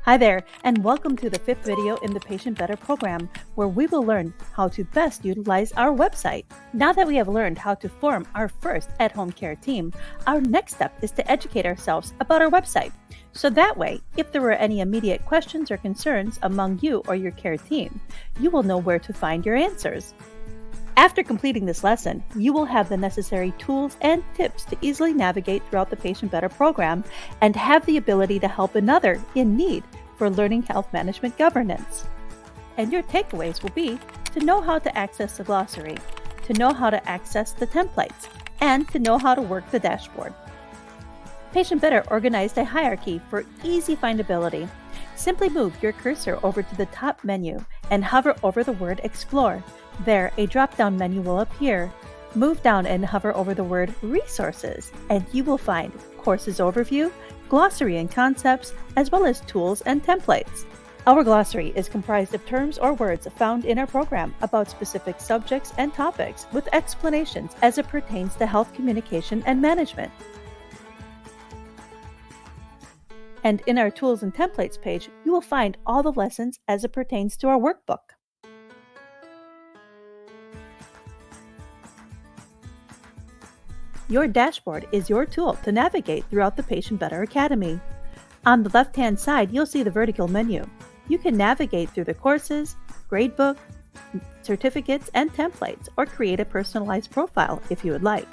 Hi there, and welcome to the fifth video in the Patient Better program, where we will learn how to best utilize our website. Now that we have learned how to form our first at-home care team, our next step is to educate ourselves about our website. So that way, if there were any immediate questions or concerns among you or your care team, you will know where to find your answers. After completing this lesson, you will have the necessary tools and tips to easily navigate throughout the Patient Better program and have the ability to help another in need for learning health management governance. And your takeaways will be to know how to access the glossary, to know how to access the templates, and to know how to work the dashboard. Patient Better organized a hierarchy for easy findability. Simply move your cursor over to the top menu and hover over the word Explore. There, a drop-down menu will appear. Move down and hover over the word Resources, and you will find Courses Overview, Glossary and Concepts, as well as Tools and Templates. Our glossary is comprised of terms or words found in our program about specific subjects and topics with explanations as it pertains to health communication and management. And in our Tools and Templates page, you will find all the lessons as it pertains to our workbook. Your dashboard is your tool to navigate throughout the Patient Better Academy. On the left-hand side, you'll see the vertical menu. You can navigate through the courses, gradebook, certificates, and templates, or create a personalized profile if you would like.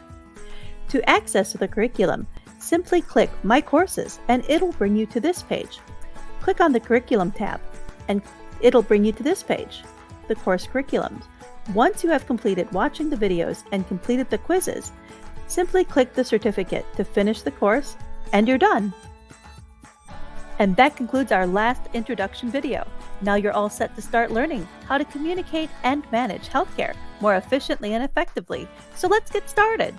To access the curriculum, simply click My Courses and it'll bring you to this page. Click on the Curriculum tab and it'll bring you to this page, the course curriculums. Once you have completed watching the videos and completed the quizzes, simply click the certificate to finish the course and you're done. And that concludes our last introduction video. Now you're all set to start learning how to communicate and manage healthcare more efficiently and effectively. So let's get started.